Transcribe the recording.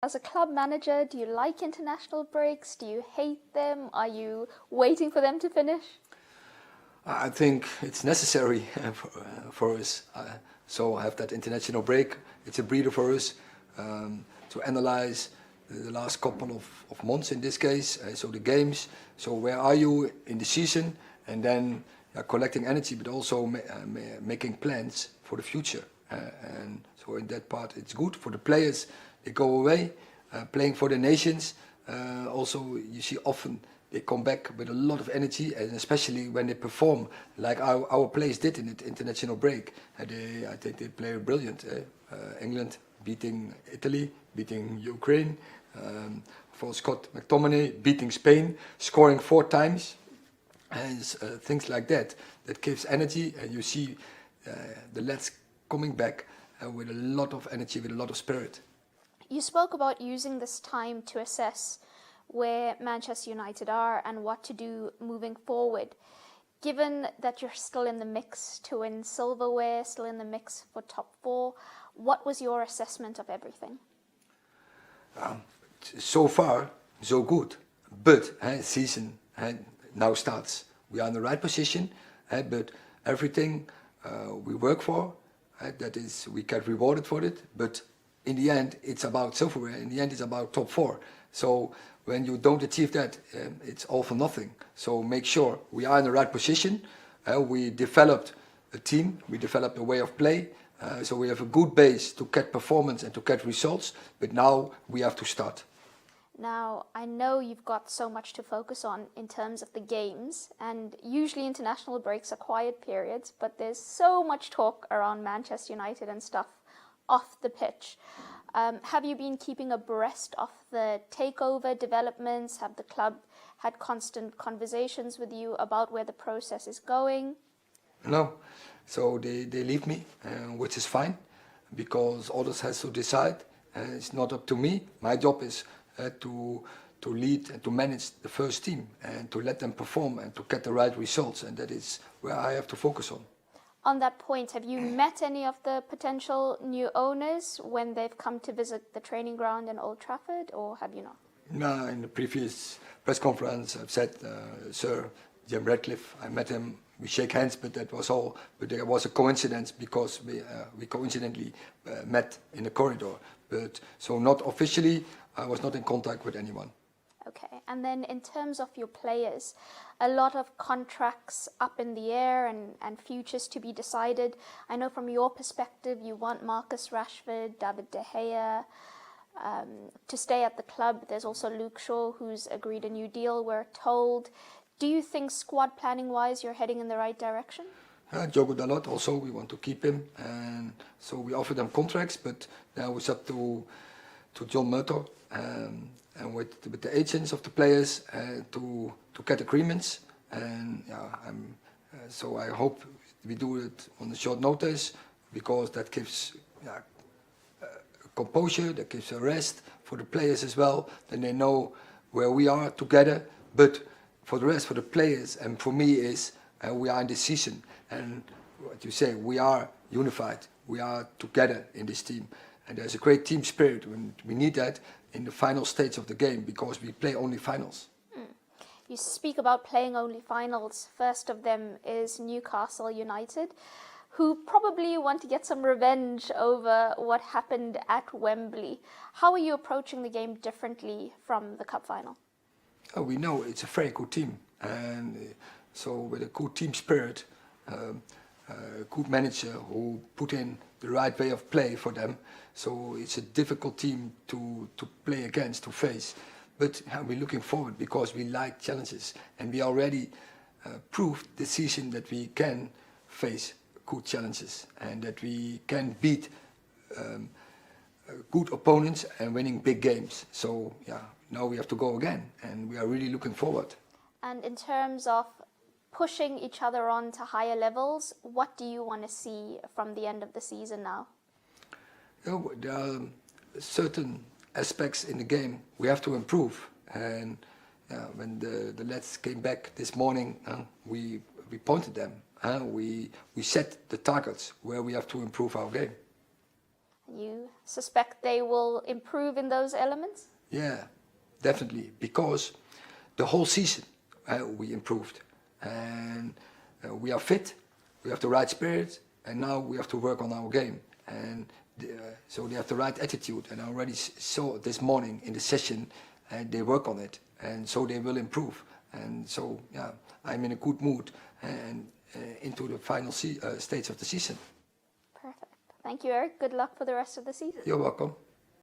As a club manager, do you like international breaks? Do you hate them? Are you waiting for them to finish? I think it's necessary for us. So have that international break. It's a breather for us to analyze the last couple of months in this case. So the games. So where are you in the season? And then collecting energy, but also making plans for the future. And so in that part, it's good for the players. They go away, playing for the nations. Also, you see often they come back with a lot of energy, and especially when they perform like our players did in the international break. I think they play brilliant. England beating Italy, beating Ukraine, for Scott McTominay beating Spain, scoring 4 times, and things like that. That gives energy, and you see the lads coming back with a lot of energy, with a lot of spirit. You spoke about using this time to assess where Manchester United are and what to do moving forward. Given that you're still in the mix to win silverware, still in the mix for top 4, what was your assessment of everything? So far, so good. But season now starts. We are in the right position, but everything we work for, that is, we get rewarded for it. But in the end, it's about silverware. In the end, it's about top 4. So when you don't achieve that, it's all for nothing. So make sure we are in the right position. We developed a team. We developed a way of play. So we have a good base to get performance and to get results. But now we have to start. Now, I know you've got so much to focus on in terms of the games, and usually international breaks are quiet periods, but there's so much talk around Manchester United and stuff off the pitch. Have you been keeping abreast of the takeover developments? Have the club had constant conversations with you about where the process is going? No. So they leave me, which is fine, because others has to decide. It's not up to me. My job is to lead and to manage the first team and to let them perform and to get the right results, and that is where I have to focus on. On that point, have you met any of the potential new owners when they've come to visit the training ground in Old Trafford, or have you not? No, in the previous press conference I've said, Sir Jim Ratcliffe, I met him, we shake hands, but that was all. But there was a coincidence because we coincidentally met in the corridor. But so not officially, I was not in contact with anyone. Okay, and then in terms of your players, a lot of contracts up in the air and futures to be decided. I know from your perspective you want Marcus Rashford, David De Gea to stay at the club. There's also Luke Shaw who's agreed a new deal, we're told. Do you think squad planning wise you're heading in the right direction? Diogo Dalot also, we want to keep him, and so we offer them contracts, but now it's up to John Murtough and with the agents of the players to get agreements, and so I hope we do it on a short notice, because that gives composure, that gives a rest for the players as well. Then they know where we are together. But for the rest, for the players and for me is we are in this season, and what you say, we are unified, we are together in this team, and there's a great team spirit. We need that in the final stage of the game, because we play only finals. You speak about playing only finals. First of them is Newcastle United, who probably want to get some revenge over what happened at Wembley. How are you approaching the game differently from the cup final? We know it's a very good team, and so with a good team spirit, a good manager who put in the right way of play for them, so it's a difficult team to play against, to face. But we're looking forward, because we like challenges, and we already proved this season that we can face good challenges and that we can beat good opponents and winning big games. So now we have to go again, and we are really looking forward. And in terms of pushing each other on to higher levels, what do you want to see from the end of the season now? There are certain aspects in the game we have to improve, and when the lads came back this morning, we pointed them. We set the targets where we have to improve our game. You suspect they will improve in those elements? Yeah, definitely, because the whole season we improved, and we are fit, we have the right spirit, and now we have to work on our game, and so they have the right attitude, and I already saw this morning in the session, and they work on it, and so they will improve, and so yeah, I'm in a good mood, and into the final stage of the season. Perfect. Thank you, Eric. Good luck for the rest of the season. You're welcome.